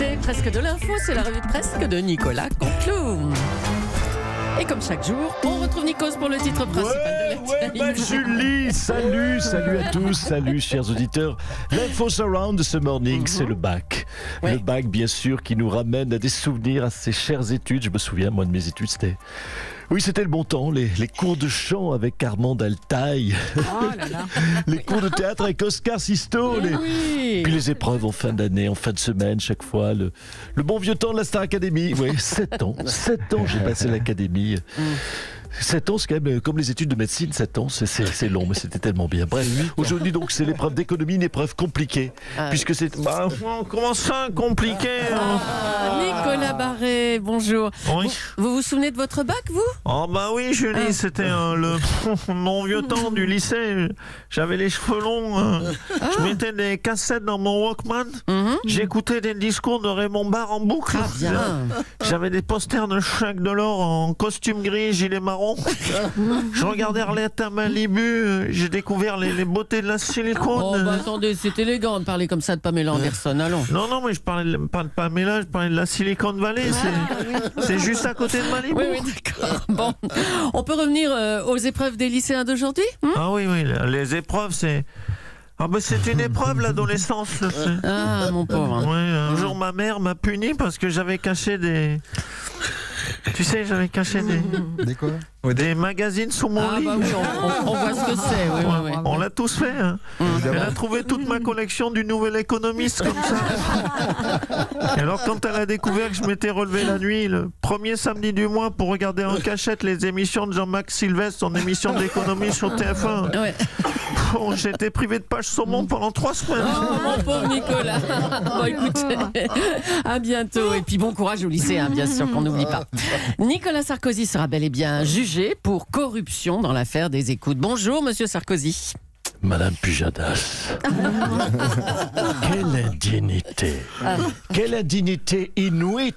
C'est presque de l'info, c'est la revue de presse de Nicolas Canteloup. Et comme chaque jour, on retrouve Nikos pour le titre principal de l'actualité. Julie, salut à tous, salut chers auditeurs. L'info surround de ce morning, c'est le bac. Ouais. Le bac, bien sûr, qui nous ramène à des souvenirs, à ces chères études. Je me souviens, moi, de mes études, c'était... Oui, c'était le bon temps, les cours de chant avec Armand Altaï, les cours de théâtre avec Oscar Sisto, puis les épreuves en fin d'année, en fin de semaine, chaque fois, le bon vieux temps de la Star Academy. Oui, 7 ans j'ai passé l'académie. 7 ans, c'est quand même comme les études de médecine, 7 ans, c'est long, mais c'était tellement bien. Bref, aujourd'hui, donc, c'est l'épreuve d'économie, une épreuve compliquée, puisque c'est... comment ça, compliqué Nicolas Barré, bonjour. Oui. Vous vous souvenez de votre bac, vous? Oh bah oui Julie, c'était mon vieux temps du lycée. J'avais les cheveux longs, je mettais des cassettes dans mon Walkman, j'écoutais des discours de Raymond Barre en boucle. Ah bien. J'avais des posters de Jacques Delors en costume gris, gilet marron. Je regardais Arlette à Malibu, j'ai découvert les beautés de la silicone. Oh bah attendez, c'est élégant de parler comme ça de Pamela Anderson, allons. Non, mais je parlais pas de Pamela, je parlais de la Silicon Valley, c'est juste à côté de Malibu. Oui, d'accord. Bon, on peut revenir aux épreuves des lycéens d'aujourd'hui? Ah oui, les épreuves, c'est... Ah ben c'est une épreuve l'adolescence. Ah mon pauvre. Oui, un jour ma mère m'a puni parce que j'avais caché des... Tu sais, j'avais caché Des quoi? des magazines sous mon lit. Bah oui, on voit ce que c'est, oui. On l'a tous fait. Hein. Elle a trouvé toute ma collection du Nouvel Économiste comme ça. Et alors quand elle a découvert que je m'étais relevé la nuit, le premier samedi du mois, pour regarder en cachette les émissions de Jean-Max Sylvestre, son émission d'économie sur TF1, Ouais. j'ai été privé de page saumon pendant 3 semaines. Oh mon pauvre Nicolas. Bon écoutez, à bientôt. Et puis bon courage au lycée, hein, bien sûr qu'on n'oublie pas. Nicolas Sarkozy sera bel et bien jugé pour corruption dans l'affaire des écoutes. Bonjour Monsieur Sarkozy. Madame Pujadas, quelle indignité inouïe.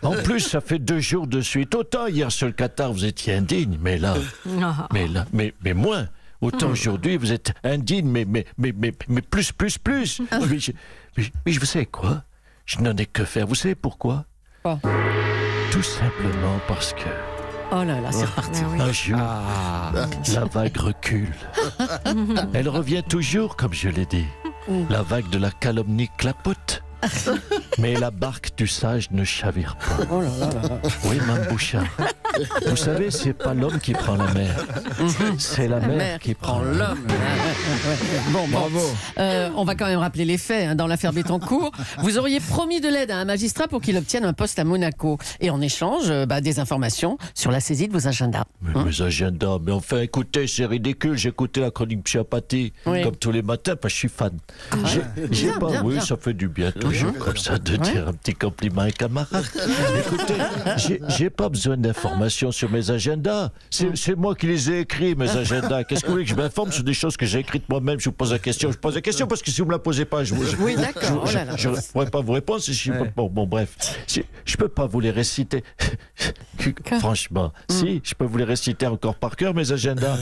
En plus, ça fait 2 jours de suite. Autant hier sur le Qatar, vous étiez indigne, mais là, mais moins. Autant aujourd'hui, vous êtes indigne, mais plus. Mais vous savez quoi? Je n'en ai que faire. Vous savez pourquoi? Oh. Tout simplement parce que Oh là là, c'est reparti. un jour, la vague recule. Elle revient toujours, comme je l'ai dit. La vague de la calomnie clapote. Mais la barque du sage ne chavire pas. Oh là là là. Oui, Mme Bouchard. Vous savez, c'est pas l'homme qui prend la mer. C'est la mer qui prend l'homme. Bon, bravo. On va quand même rappeler les faits, hein, dans l'affaire Bettencourt. Vous auriez promis de l'aide à un magistrat pour qu'il obtienne un poste à Monaco. Et en échange, des informations sur la saisie de vos agendas. Mes agendas, mais enfin, écoutez, c'est ridicule. J'écoutais la chronique Psychopathie, comme tous les matins, parce que je suis fan. J'ai pas, bien. Ça fait du bien toujours comme ça de dire un petit compliment à un camarade. Écoutez, j'ai pas besoin d'informations sur mes agendas. C'est moi qui les ai écrits, mes agendas. Qu'est-ce que vous voulez que je m'informe sur des choses que j'ai écrites moi-même? Je vous pose la question. Je pose la question parce que si vous me la posez pas, je ne pourrais pas vous répondre. Bon, bref. Je peux pas vous les réciter. Franchement, si, je peux vous les réciter encore par cœur, mes agendas.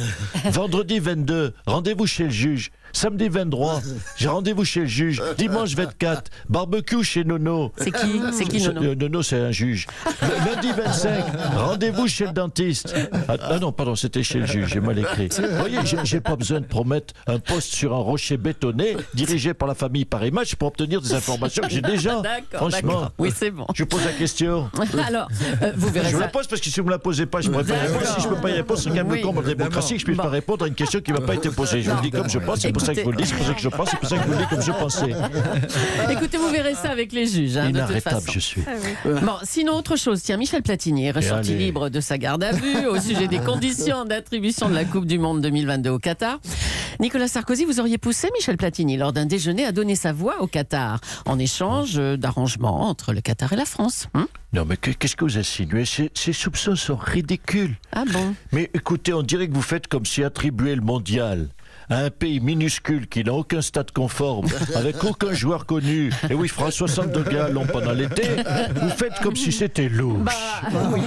Vendredi 22, rendez-vous chez le juge. Samedi 23, j'ai rendez-vous chez le juge. Dimanche 24, barbecue chez Nono. C'est qui Nono? Nono, c'est un juge. Lundi 25, rendez-vous chez le dentiste. Ah non, pardon, c'était chez le juge, j'ai mal écrit. Vous voyez, j'ai pas besoin de promettre un poste sur un rocher bétonné dirigé par la famille Paris-Match pour obtenir des informations que j'ai déjà. Franchement. Oui, c'est bon. Je pose la question. Alors, vous verrez Je vous ça. la pose parce que si vous me la posez pas, je ne pourrais pas y répondre. Si je ne peux pas y répondre, c'est quand même le comble de la démocratie que je ne puisse pas répondre à une question qui ne m'a pas été posée. Je vous le dis comme je pense, c'est pour ça que je vous le dis, c'est pour ça que je pense, c'est pour ça que je vous le dis comme je pensais. Écoutez, vous verrez ça avec les juges, hein, de toute Inarrêtable, façon. je suis. Bon, sinon, autre chose. Tiens, Michel Platini est ressorti libre de sa garde à vue au sujet des conditions d'attribution de la Coupe du Monde 2022 au Qatar. Nicolas Sarkozy, vous auriez poussé Michel Platini lors d'un déjeuner à donner sa voix au Qatar en échange d'arrangements entre le Qatar et la France. Non, mais qu'est-ce que vous insinuez? Ces soupçons sont ridicules. Ah bon? Mais écoutez, on dirait que vous faites comme si attribuer le mondial à un pays minuscule qui n'a aucun stade conforme, avec aucun joueur connu, et où il fera 62 gallons pendant l'été, vous faites comme si c'était louche. Oui.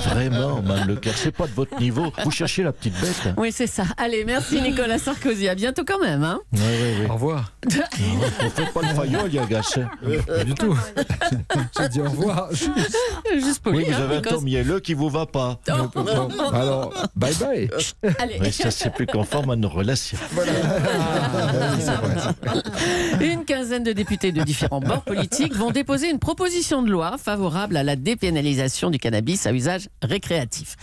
Vraiment, Mme Leclerc, c'est pas de votre niveau. Vous cherchez la petite bête. Oui, c'est ça. Allez, merci Nicolas Sarkozy. À bientôt quand même. Hein. Oui. Au revoir. Vous faites pas le faillot, Aliagas. Pas du tout. J'ai dit au revoir. Juste poli, Oui, vous hein, avez un Nikos. ton mielleux qui vous va pas. Bon, alors, bye bye. Allez. Oui, ça, c'est plus conforme à nos relations. Une quinzaine de députés de différents bords politiques vont déposer une proposition de loi favorable à la dépénalisation du cannabis à usage récréatif.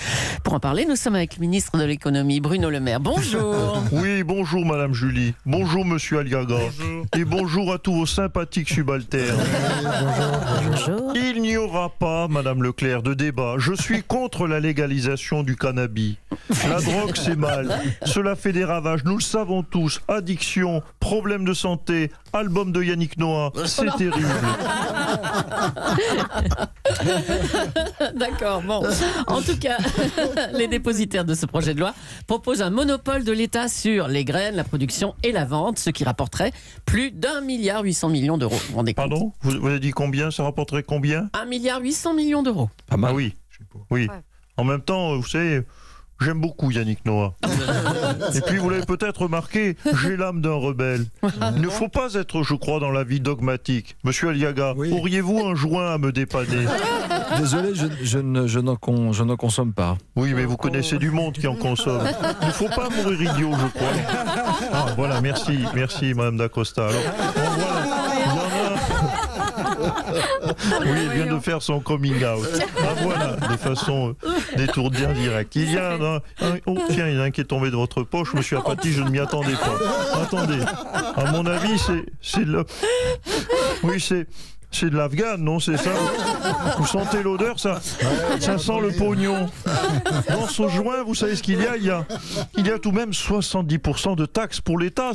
Pour en parler, nous sommes avec le ministre de l'économie, Bruno Le Maire. Bonjour. Oui, bonjour Madame Julie. Bonjour Monsieur Aliaga. Et bonjour à tous vos sympathiques subalternes. Bonjour. Il n'y aura pas, Madame Leclerc, de débat. Je suis contre la légalisation du cannabis. La drogue, c'est mal. Cela fait des ravages, nous le savons tous. Addiction, problèmes de santé, album de Yannick Noah, c'est terrible. D'accord, bon. En tout cas, les dépositaires de ce projet de loi proposent un monopole de l'État sur les graines, la production et la vente, ce qui rapporterait plus d'1,8 milliard d'euros. Vous vous rendez compte ? Pardon ? Vous avez dit combien ? Ça rapporterait combien ? 1,8 milliard d'euros. Pas mal. Ah oui. Oui. En même temps, vous savez, j'aime beaucoup Yannick Noah. Et puis, vous l'avez peut-être remarqué, j'ai l'âme d'un rebelle. Il ne faut pas être, je crois, dans la vie dogmatique. Monsieur Aliaga, Oui. auriez-vous un joint à me dépanner ? Désolé, je n'en consomme pas. Oui, mais vous connaissez du monde qui en consomme. Il ne faut pas mourir idiot, je crois. Ah, voilà, merci, Madame Dacosta. Alors, voilà, il y en a... Oui, il vient de faire son coming out. Ah, voilà, de façon détournée directe. Il y en a oh, tiens, il y en a un qui est tombé de votre poche, Monsieur Apathy, je ne m'y attendais pas. Attendez, à mon avis, c'est le... Oui, c'est de l'Afghan, non? C'est ça? Vous sentez l'odeur, ça? Ça sent le pognon. Dans ce joint, vous savez ce qu'il y a? Il y a tout de même 70% de taxes pour l'État.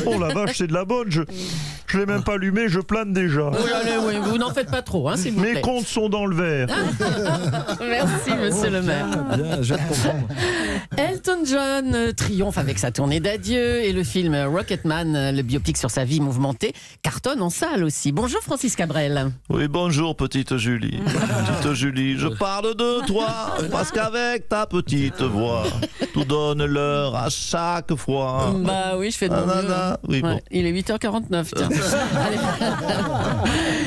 Oh la vache, c'est de la bonne. Je ne l'ai même pas allumé, je plane déjà. Oui, allez, oui, vous n'en faites pas trop, hein, s'il vous plaît. Mes comptes sont dans le verre. Merci, monsieur le maire. Bien, je vais te comprendre. Elton John triomphe avec sa tournée d'adieu et le film Rocketman, le biopic sur sa vie mouvementée, cartonne en salle aussi. Bonjour Francis Cabrel. Oui, bonjour petite Julie. Petite Julie, je parle de toi, parce qu'avec ta petite voix, tout donne l'heure à chaque fois. Bah oui, je fais de mon mieux. Oui, bon. Ouais, il est 8h49, tiens. Allez.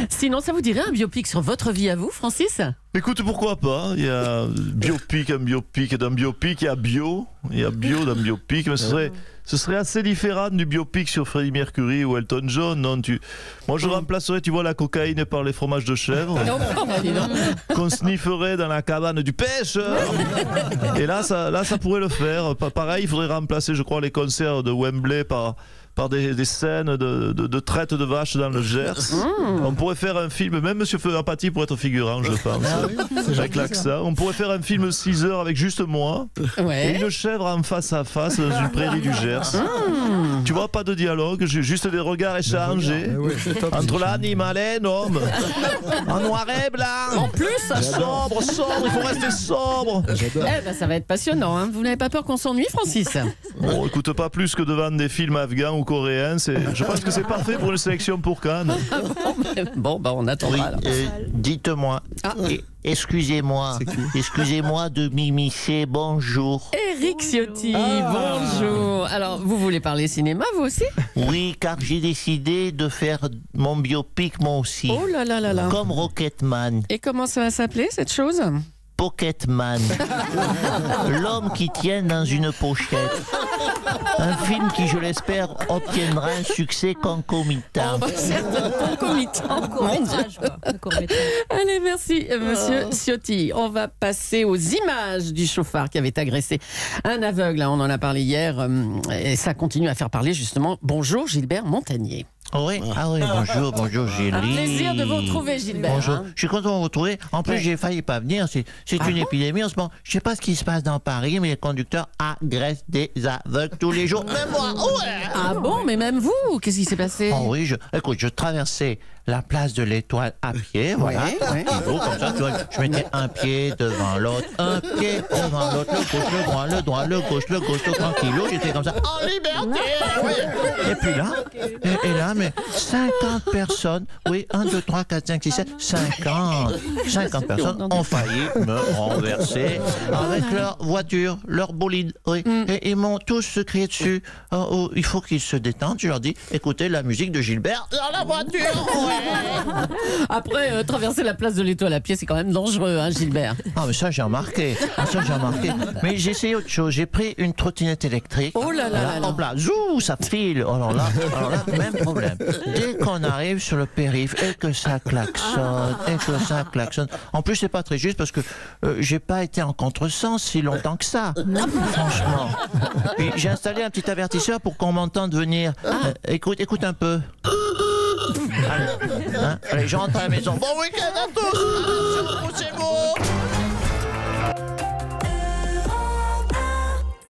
Sinon, ça vous dirait un biopic sur votre vie à vous, Francis? Écoute, pourquoi pas? Il y a biopic, un biopic et d'un biopic, il y a bio d'un biopic, mais ce serait assez différent du biopic sur Freddie Mercury ou Elton John, non? Moi, je remplacerais, tu vois, la cocaïne par les fromages de chèvre, qu'on snifferait dans la cabane du pêcheur. Et là, ça pourrait le faire. Pareil, il faudrait remplacer, je crois, les concerts de Wembley par des scènes de traite de vaches dans le Gers. On pourrait faire un film, même Monsieur Apathy pourrait être figurant, je pense. Avec l'accent. On pourrait faire un film 6 heures avec juste moi et une chèvre en face à face dans une prairie du Gers. Tu vois, pas de dialogue, juste des regards échangés entre l'animal et l'homme. En noir et blanc. En plus, Sobre, il faut rester sobre. eh ben, ça va être passionnant. Hein. Vous n'avez pas peur qu'on s'ennuie, Francis? Bon, écoute, pas plus que devant des films afghans ou coréens. Je pense que c'est parfait pour une sélection pour Cannes. Bon, bah on attendra. Alors. Dites-moi, excusez-moi de m'immiscer, bonjour. Éric Ciotti, bonjour. Alors, vous voulez parler cinéma, vous aussi? Oui, car j'ai décidé de faire mon biopic moi aussi. Oh là là là là. Comme Rocketman. Et comment ça va s'appeler, cette chose? Pocketman. L'homme qui tient dans une pochette. Un film qui, je l'espère, obtiendra un succès concomitant. Concomitant. Mon Dieu. Allez, merci, monsieur Ciotti. On va passer aux images du chauffard qui avait agressé un aveugle. On en a parlé hier et ça continue à faire parler, justement. Bonjour, Gilbert Montagnier. Oui, bonjour Gilles. Un plaisir de vous retrouver, Gilbert. Bonjour, hein. je suis content de vous retrouver. En plus, j'ai failli pas venir. C'est une épidémie en ce moment. Je sais pas ce qui se passe dans Paris, mais les conducteurs agressent des aveugles tous les jours. Même moi, ouais. Ah bon, mais même vous, qu'est-ce qui s'est passé? Oh oui, écoute, je traversais la place de l'Étoile à pied, voilà. Ouais. Comme ça, tu vois, je mettais un pied devant l'autre, un pied devant l'autre, le gauche, le droit, le gauche, tout tranquillou. J'étais comme ça, en liberté, oui. Et puis là, et là, mais 50 personnes, oui, 1, 2, 3, 4, 5, 6, 7, 50 personnes ont failli me renverser avec leur voiture, leur bolide, oui. Et ils m'ont tous crié dessus. Oh, il faut qu'ils se détendent. Je leur dis, écoutez la musique de Gilbert dans la voiture, ouais. Après, traverser la place de l'Étoile à pied, c'est quand même dangereux, hein, Gilbert. Ah, mais ça, j'ai remarqué. Mais j'ai essayé autre chose. J'ai pris une trottinette électrique. Oh là là là là. Hop là, zou, ça file. Alors là, même problème. Dès qu'on arrive sur le périph' et que ça klaxonne, En plus, c'est pas très juste parce que j'ai pas été en contresens si longtemps que ça. Franchement. Puis j'ai installé un petit avertisseur pour qu'on m'entende venir. Écoute un peu. Allez, je rentre à la maison. Bon week-end à tous. C'est beau.